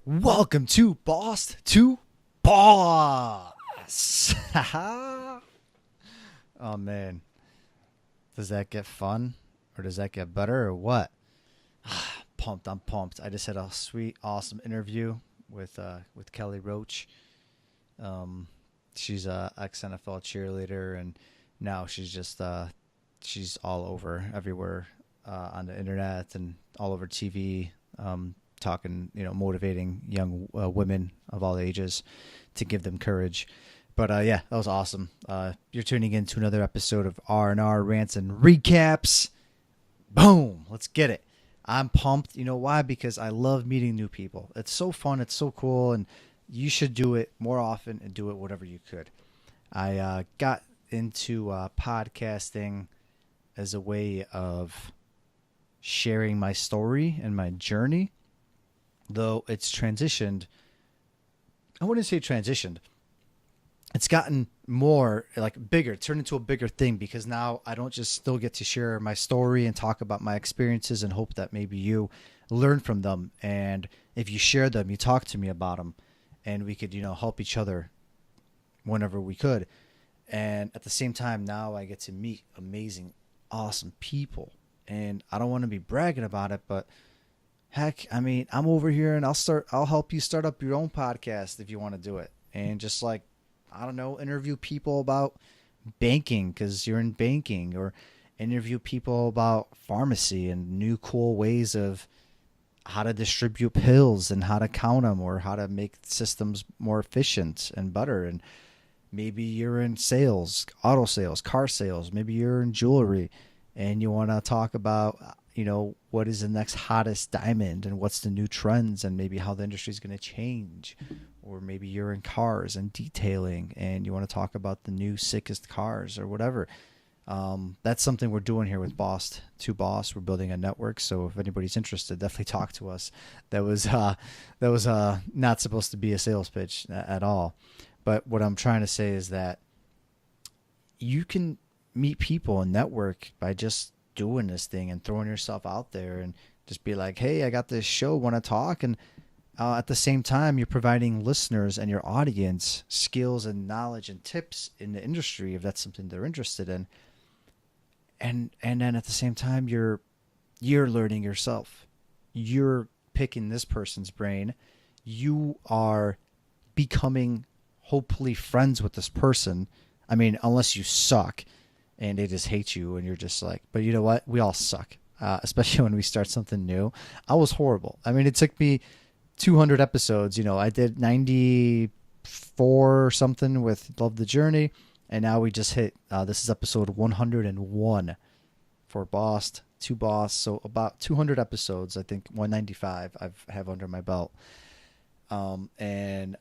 Welcome to Boss to Boss. Oh man, does that get fun or does that get better or what? Pumped, I'm pumped. I just had a sweet, awesome interview with Kelly Roach. Um, she's a ex NFL cheerleader, and now she's all over everywhere on the internet and all over TV. Talking, motivating young women of all ages to give them courage. But yeah, that was awesome. You're tuning in to another episode of R&R Rants and Recaps. Boom, let's get it. I'm pumped. You know why? Because I love meeting new people. It's so fun. It's so cool, and you should do it more often and do it whatever you could. I got into podcasting as a way of sharing my story and my journey, though it's transitioned. I wouldn't say transitioned. It's gotten more like bigger, turned into a bigger thing, because now I don't just still get to share my story and talk about my experiences and hope that maybe you learn from them. And if you share them, you talk to me about them, and we could, help each other whenever we could. And at the same time, now I get to meet amazing, awesome people. And I don't want to be bragging about it, but heck, I mean, I'm over here and I'll help you start up your own podcast if you want to do it. And just like, I don't know, interview people about banking because you're in banking, or interview people about pharmacy and new cool ways of how to distribute pills and how to count them, or how to make systems more efficient and better. And maybe you're in sales, auto sales, car sales. Maybe you're in jewelry and you want to talk about, what is the next hottest diamond and what's the new trends and maybe how the industry is going to change. Or maybe you're in cars and detailing and you want to talk about the new sickest cars or whatever. That's something we're doing here with Boss to Boss. We're building a network, so if anybody's interested, definitely talk to us. That was not supposed to be a sales pitch at all. But what I'm trying to say is that you can meet people and network by just doing this thing and throwing yourself out there and just be like, hey, I got this show, want to talk? And at the same time, you're providing listeners and your audience skills and knowledge and tips in the industry if that's something they're interested in. And then at the same time, you're learning yourself. You're picking this person's brain. You are becoming hopefully friends with this person. I mean, unless you suck and they just hate you and you're just like, but you know what? We all suck, especially when we start something new. I was horrible. I mean, it took me 200 episodes. I did 94 or something with Love the Journey. And now we just hit, this is episode 101 for Boss to Boss. So about 200 episodes, I think 195 I have under my belt. And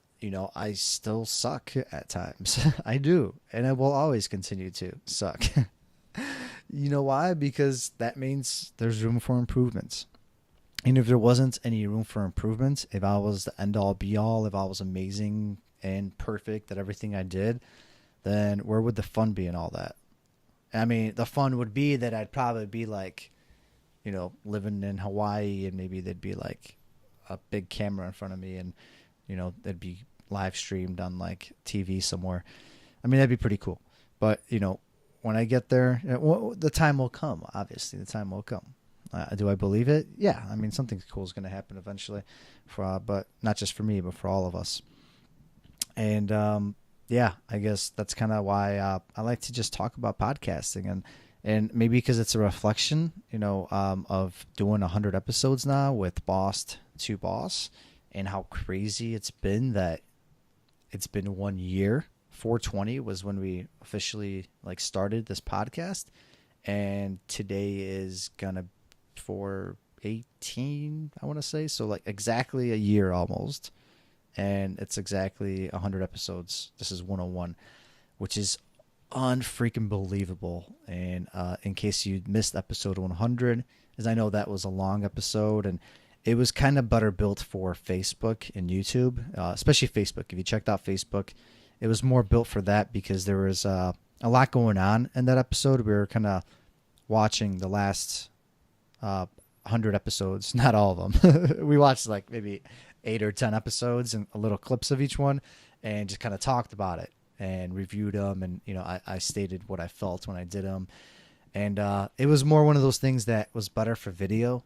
I still suck at times. I do. And I will always continue to suck. You know why? Because that means there's room for improvements. And if there wasn't any room for improvements, if I was the end all be all, if I was amazing and perfect at everything I did, then where would the fun be in all that? I mean, the fun would be that I'd probably be like, living in Hawaii, and maybe there'd be like a big camera in front of me, and, they'd be live streamed on like TV somewhere. I mean, that'd be pretty cool. But, when I get there, the time will come. Obviously, the time will come. Do I believe it? Yeah. I mean, something cool is going to happen eventually, but not just for me, but for all of us. And, yeah, I guess that's kind of why I like to just talk about podcasting, and maybe because it's a reflection, of doing 100 episodes now with Boss to Boss, and how crazy it's been that it's been 1 year. 420 was when we officially started this podcast, and today is gonna 418, I want to say, so exactly a year almost. And it's exactly 100 episodes. This is 101, which is unfreaking believable. And in case you missed episode 100, as I know that was a long episode, and it was kind of better built for Facebook and YouTube, especially Facebook. If you checked out Facebook, it was more built for that because there was a lot going on in that episode. We were kind of watching the last 100 episodes, not all of them. We watched maybe 8 or 10 episodes and little clips of each one, and just kind of talked about it and reviewed them. And, I stated what I felt when I did them. And it was more one of those things that was better for video.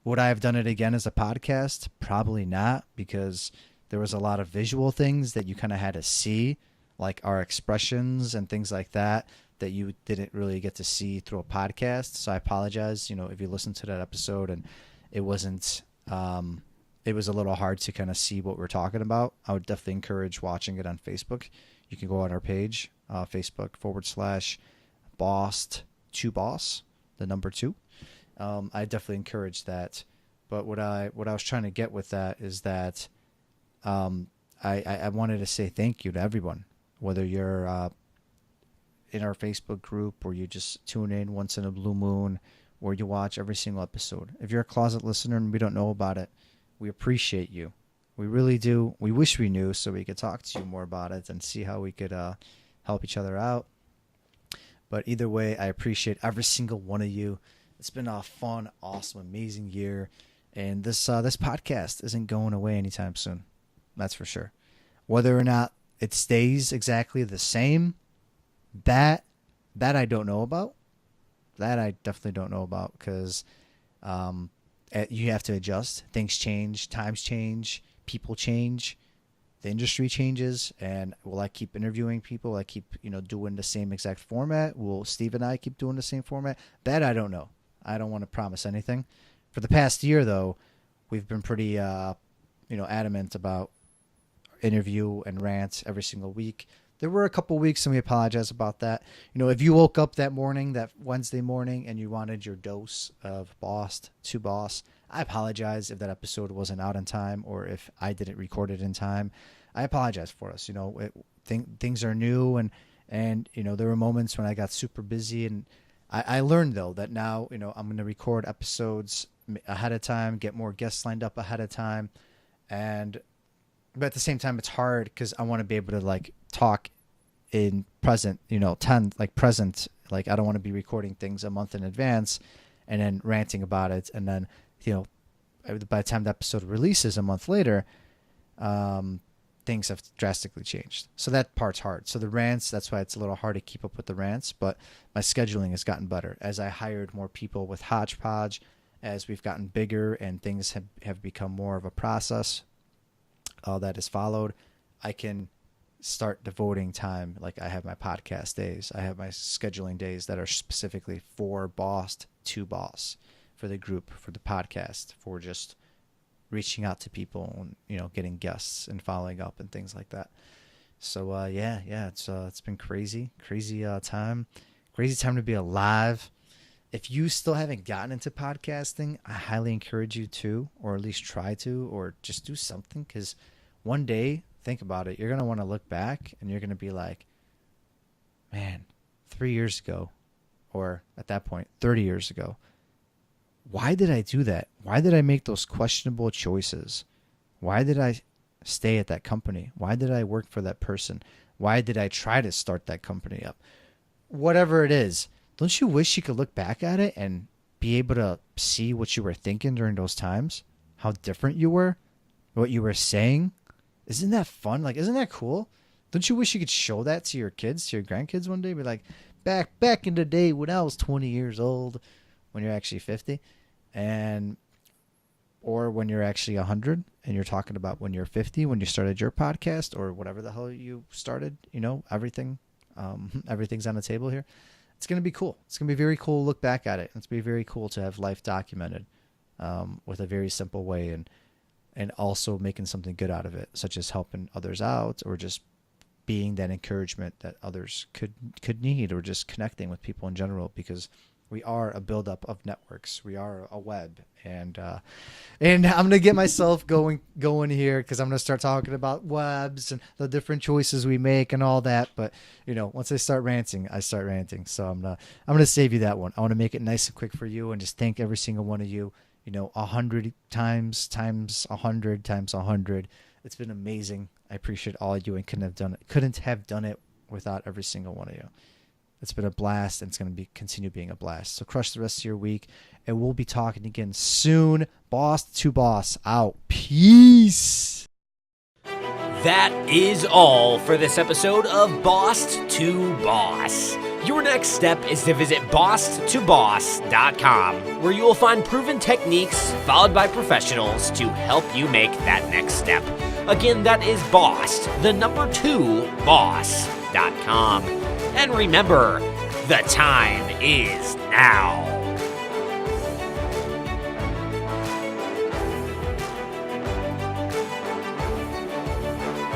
Would I have done it again as a podcast? Probably not, because there was a lot of visual things that you kind of had to see, like our expressions and things like that you didn't really get to see through a podcast. So I apologize, if you listened to that episode and it wasn't, it was a little hard to kind of see what we're talking about. I would definitely encourage watching it on Facebook. You can go on our page, Facebook.com/boss2boss, the number 2. I definitely encourage that. But what I was trying to get with that is that I wanted to say thank you to everyone, whether you're in our Facebook group or you just tune in once in a blue moon or you watch every single episode. If you're a closet listener and we don't know about it, we appreciate you. We really do. We wish we knew so we could talk to you more about it and see how we could help each other out. But either way, I appreciate every single one of you. It's been a fun, awesome, amazing year. And this podcast isn't going away anytime soon. That's for sure. Whether or not it stays exactly the same, that I don't know about. That I definitely don't know about, because you have to adjust. Things change, times change, people change, the industry changes. And will I keep interviewing people? Will I keep doing the same exact format? Will Steve and I keep doing the same format? That I don't know. I don't want to promise anything. For the past year, though, we've been pretty adamant about interview and rants every single week. There were a couple weeks, and we apologize about that. If you woke up that morning, that Wednesday morning, and you wanted your dose of Boss to Boss, I apologize if that episode wasn't out in time or if I didn't record it in time. I apologize for us. Things are new, and there were moments when I got super busy, and I learned, though, that now I'm going to record episodes ahead of time, get more guests lined up ahead of time, but at the same time, it's hard because I want to be able to talk in present, present. I don't want to be recording things a month in advance and then ranting about it. And then, by the time the episode releases a month later, things have drastically changed. So that part's hard. So the rants, that's why it's a little hard to keep up with the rants, but my scheduling has gotten better as I hired more people with Hodgepodge, as we've gotten bigger and things have become more of a process that is followed. I can start devoting time. Like, I have my podcast days. I have my scheduling days that are specifically for Boss to Boss, for the group, for the podcast, for just reaching out to people and, getting guests and following up and things like that. So, it's been crazy time to be alive. If you still haven't gotten into podcasting, I highly encourage you to, or at least try to, or just do something, because one day, think about it, you're going to want to look back and you're going to be like, man, 3 years ago, or at that point, 30 years ago, why did I do that? Why did I make those questionable choices? Why did I stay at that company? Why did I work for that person? Why did I try to start that company up? Whatever it is, don't you wish you could look back at it and be able to see what you were thinking during those times? How different you were? What you were saying? Isn't that fun? Isn't that cool? Don't you wish you could show that to your kids, to your grandkids one day? Be like, back in the day when I was 20 years old, when you're actually 50, or when you're actually 100 and you're talking about when you're 50, when you started your podcast or whatever the hell you started, everything, everything's on the table here. It's going to be cool. It's going to be very cool to look back at it. It's going to be very cool to have life documented with a very simple way, and also making something good out of it, such as helping others out or just being that encouragement that others could need, or just connecting with people in general, because we are a buildup of networks. We are a web, and I'm gonna get myself going here, because I'm gonna start talking about webs and the different choices we make and all that. But once I start ranting, I start ranting. So I'm gonna save you that one. I want to make it nice and quick for you, and just thank every single one of you. 100 times 100 times 100. It's been amazing. I appreciate all of you, and couldn't have done it without every single one of you. It's been a blast, and it's going to continue being a blast. So crush the rest of your week, and we'll be talking again soon. Boss to boss out. Peace. That is all for this episode of Boss to Boss. Your next step is to visit bosstoboss.com, where you will find proven techniques followed by professionals to help you make that next step. Again, that is boss2boss.com. And remember, the time is now.